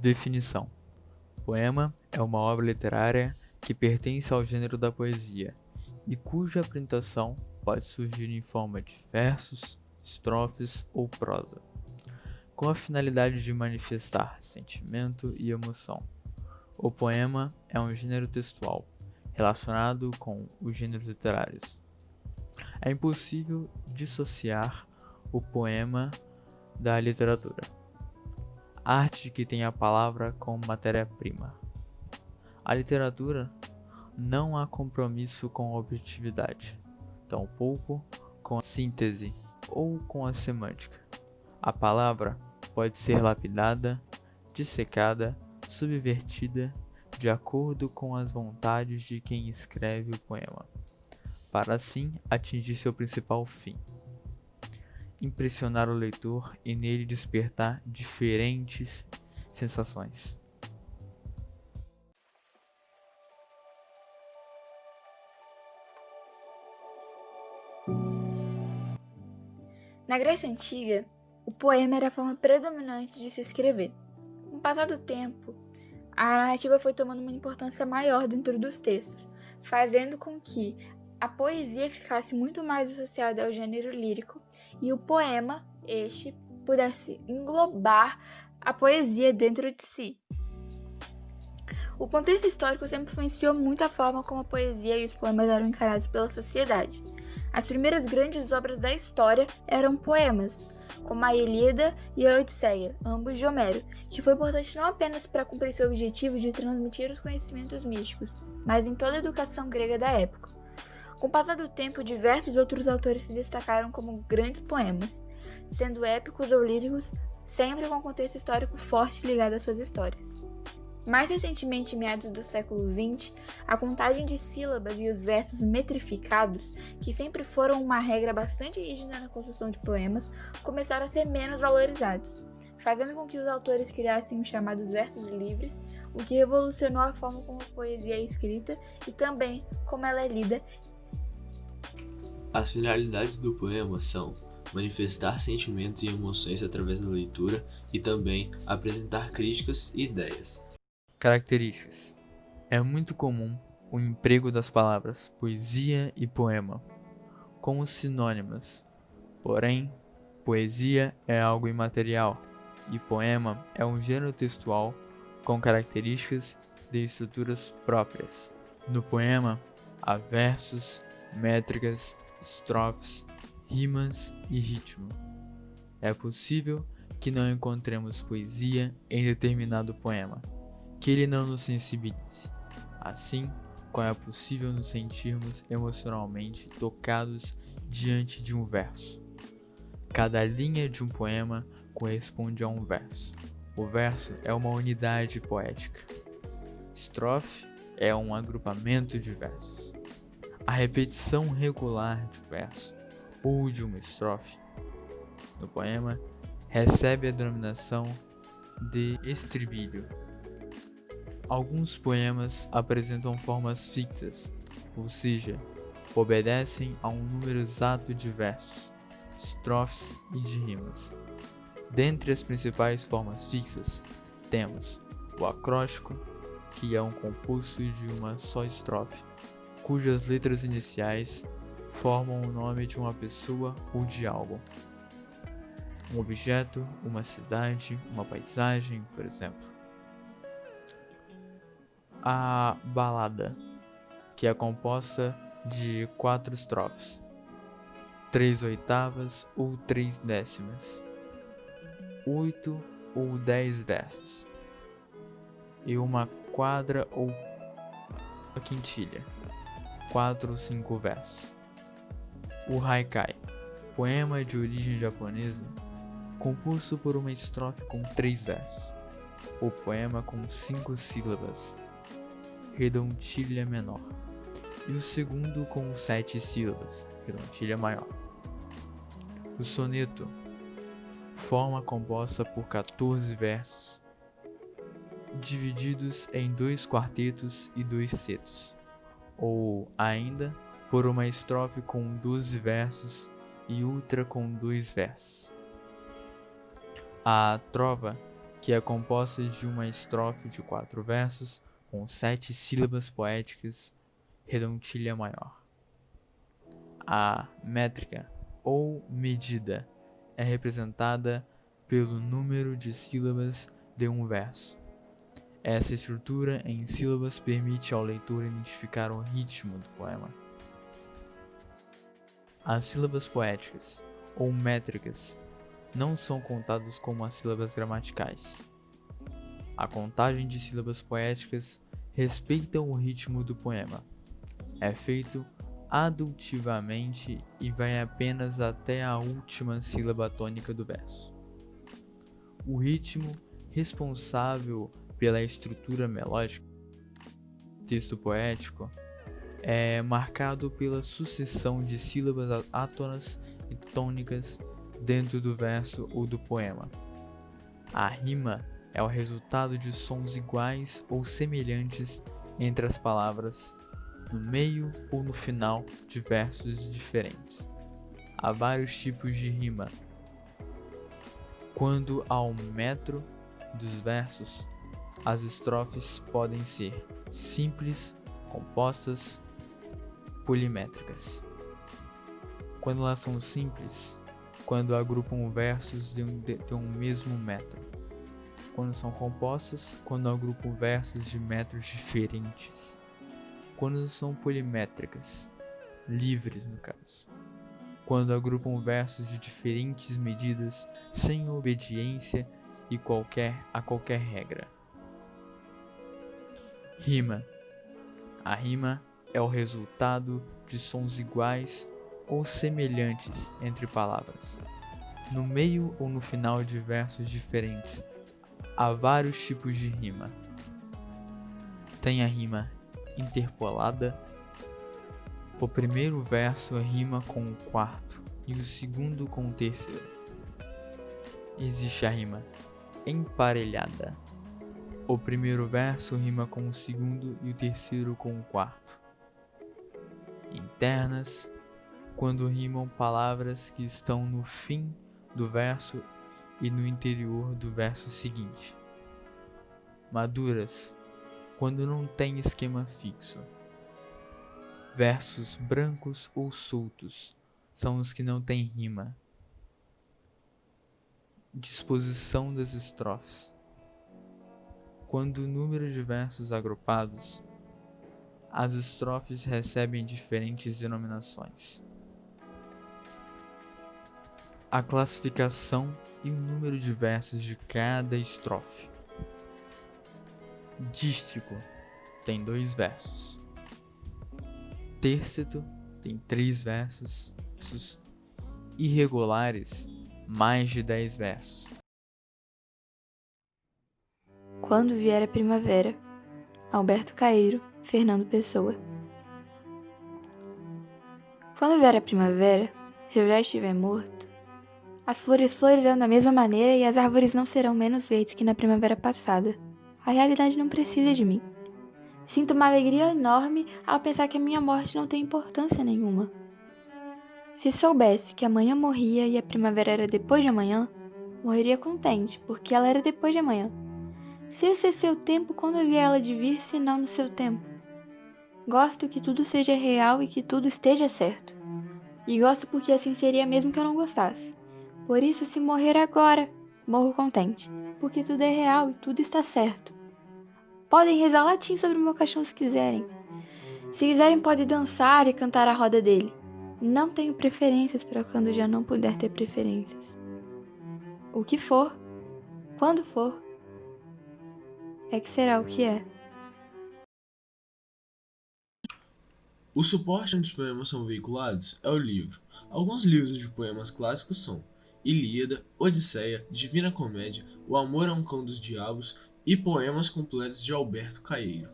Definição: poema é uma obra literária que pertence ao gênero da poesia e cuja apresentação pode surgir em forma de versos, estrofes ou prosa, com a finalidade de manifestar sentimento e emoção. O poema é um gênero textual relacionado com os gêneros literários. É impossível dissociar o poema da literatura, arte que tem a palavra como matéria-prima. A literatura não há compromisso com a objetividade, tampouco com a síntese ou com a semântica. A palavra pode ser lapidada, dissecada, subvertida de acordo com as vontades de quem escreve o poema, para assim atingir seu principal fim: impressionar o leitor e nele despertar diferentes sensações. Na Grécia Antiga, o poema era a forma predominante de se escrever. Com o passar do tempo, a narrativa foi tomando uma importância maior dentro dos textos, fazendo com que a poesia ficasse muito mais associada ao gênero lírico e o poema, pudesse englobar a poesia dentro de si. O contexto histórico sempre influenciou muito a forma como a poesia e os poemas eram encarados pela sociedade. As primeiras grandes obras da história eram poemas, como a Ilíada e a Odisseia, ambos de Homero, que foi importante não apenas para cumprir seu objetivo de transmitir os conhecimentos místicos, mas em toda a educação grega da época. Com o passar do tempo, diversos outros autores se destacaram como grandes poemas, sendo épicos ou líricos, sempre com um contexto histórico forte ligado às suas histórias. Mais recentemente, em meados do século XX, a contagem de sílabas e os versos metrificados, que sempre foram uma regra bastante rígida na construção de poemas, começaram a ser menos valorizados, fazendo com que os autores criassem os chamados versos livres, o que revolucionou a forma como a poesia é escrita e também como ela é lida. As finalidades do poema são manifestar sentimentos e emoções através da leitura e também apresentar críticas e ideias. Características: é muito comum o emprego das palavras poesia e poema como sinônimas. Porém, poesia é algo imaterial e poema é um gênero textual com características de estruturas próprias. No poema, há versos, métricas, estrofes, rimas e ritmo. É possível que não encontremos poesia em determinado poema, que ele não nos sensibilize. Assim, como é possível nos sentirmos emocionalmente tocados diante de um verso. Cada linha de um poema corresponde a um verso. O verso é uma unidade poética. Estrofe é um agrupamento de versos. A repetição regular de um verso ou de uma estrofe no poema recebe a denominação de estribilho. Alguns poemas apresentam formas fixas, ou seja, obedecem a um número exato de versos, estrofes e de rimas. Dentre as principais formas fixas, temos o acróstico, que é um composto de uma só estrofe, cujas letras iniciais formam o nome de uma pessoa ou de algo. Um objeto, uma cidade, uma paisagem, por exemplo. A balada, que é composta de 4 estrofes, 3 oitavas ou 3 décimas, 8 ou 10 versos, e uma quadra ou uma quintilha, 4 ou 5 versos. O haikai, poema de origem japonesa, composto por uma estrofe com 3 versos, ou poema com 5 sílabas, redondilha menor, e o segundo com 7 sílabas, redondilha maior. O soneto, forma composta por 14 versos, divididos em 2 quartetos e 2 setos, ou ainda por uma estrofe com 12 versos e outra com 2 versos. A trova que é composta de uma estrofe de 4 versos com 7 sílabas poéticas, redondilha maior. A métrica, ou medida, é representada pelo número de sílabas de um verso. Essa estrutura em sílabas permite ao leitor identificar o ritmo do poema. As sílabas poéticas, ou métricas, não são contadas como as sílabas gramaticais. A contagem de sílabas poéticas respeita o ritmo do poema. É feito adultivamente e vai apenas até a última sílaba tônica do verso. O ritmo responsável pela estrutura melódica do texto poético é marcado pela sucessão de sílabas átonas e tônicas dentro do verso ou do poema. A rima é o resultado de sons iguais ou semelhantes entre as palavras, no meio ou no final de versos diferentes. Há vários tipos de rima. Quando ao metro dos versos, as estrofes podem ser simples, compostas, polimétricas. Quando elas são simples, quando agrupam versos de um mesmo metro. Quando são compostas, quando agrupam versos de metros diferentes. Quando são polimétricas, livres no caso. Quando agrupam versos de diferentes medidas sem obediência a qualquer regra. Rima. A rima é o resultado de sons iguais ou semelhantes entre palavras. No meio ou no final de versos diferentes, há vários tipos de rima. Tem a rima interpolada. O primeiro verso rima com o quarto e o segundo com o terceiro. Existe a rima emparelhada. O primeiro verso rima com o segundo e o terceiro com o quarto. Internas, quando rimam palavras que estão no fim do verso e no interior do verso seguinte. Maduras, quando não tem esquema fixo. Versos brancos ou soltos são os que não têm rima. Disposição das estrofes. Quando o número de versos agrupados, as estrofes recebem diferentes denominações. A classificação e o número de versos de cada estrofe. Dístico tem 2 versos. Térceto tem 3 versos. Irregulares, mais de 10 versos. Quando vier a primavera, Alberto Caeiro, Fernando Pessoa. Quando vier a primavera, se eu já estiver morto, as flores florirão da mesma maneira e as árvores não serão menos verdes que na primavera passada. A realidade não precisa de mim. Sinto uma alegria enorme ao pensar que a minha morte não tem importância nenhuma. Se soubesse que amanhã morria e a primavera era depois de amanhã, morreria contente, porque ela era depois de amanhã. Se esse é seu tempo, quando havia ela de vir, se não no seu tempo? Gosto que tudo seja real e que tudo esteja certo. E gosto porque assim seria mesmo que eu não gostasse. Por isso, se morrer agora, morro contente, porque tudo é real e tudo está certo. Podem rezar latim sobre o meu caixão se quiserem. Se quiserem, podem dançar e cantar a roda dele. Não tenho preferências para quando já não puder ter preferências. O que for, quando for, é que será o que é. O suporte onde os poemas são veiculados é o livro. Alguns livros de poemas clássicos são Ilíada, Odisseia, Divina Comédia, O Amor é um Cão dos Diabos e Poemas Completos de Alberto Caeiro.